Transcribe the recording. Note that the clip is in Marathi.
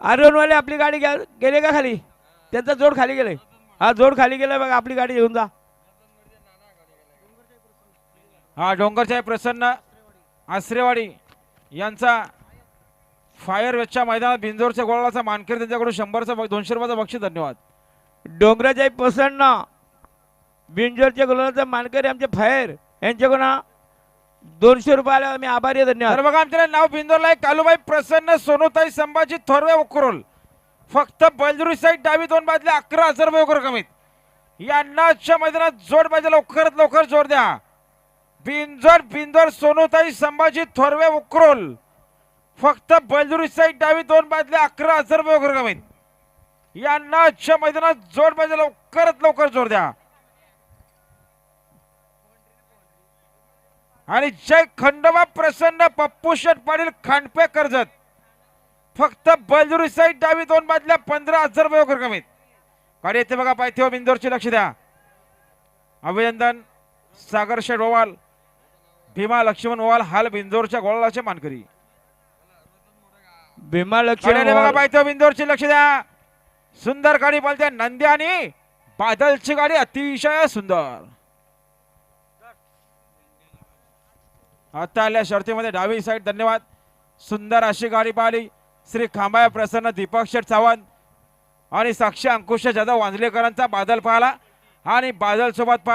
आरोनवाले आपली गाडी गेले का खाली? त्यांचा जोड खाली गेले. हा जोड खाली गेला बघा, आपली गाडी घेऊन जा. हा डोंगरच्या प्रसन्न आसरेवाडी यांचा फायर वेचच्या मैदानात बिंजोरच्या गोळाचा मानकरी त्यांच्याकडून 200 रुपयाचा बक्षीस. धन्यवाद. डोंगराच्या प्रसन्न बिंजोरच्या गुलाबाचा मानकरी आमचे फायर यांच्याकडून 200 रुपयाला आम्ही आभारी आहे. धन्यवाद. तर बघा आमच्याकडे नाव बिंदोरला आहे कालूबाई प्रसन्न सोनूताई संभाजी थोरवे उकरोल. फक्त बलजुरी साईड डावी 2 बाजूला 11,000 रुपये उकर कमीत. यांना आजच्या मैदानात जोड पाहिजे, लवकरात लवकर जोड द्या. बिंदोर सोनूताई संभाजी थोरवे उकरोल. फक्त बलजुरी साईड डावी 2 बाजूला 11,000 रुपये उकर कमीत. यांना आजच्या मैदानात जोड पाहिजे, लवकरात लवकर जोड द्या. आणि जय खंडोबा प्रसन्न पप्पू शेठ पाटील खांडपे कर्जत. फक्त बलजुरी साईड डावी 2 बाजूला 15,000 रुपये उकर कमीत. गाडी येते बघा पायथ्यावर बिंदोरची, लक्ष द्या. अभिनंदन सागर शेठ ओवाल, भीमा लक्ष्मण ओवाल हाल बिंदोरच्या गोळाचे मानकरी. भीमा लक्ष्मण बघा पायथ्यावर बिंदोरची, लक्ष द्या. सुंदर गाडी बोलते नंदी आणि बादलची गाडी अतिशय सुंदर. आता आल्या शर्तीमध्ये डावी साईड. धन्यवाद. सुंदर अशी गाडी पाहिली. श्री खांबाया प्रसन्न दीपक शेठ चव्हाण आणि साक्षी अंकुश जाधव वांजलेकरांचा बादल पाहिला आणि बादल सोबत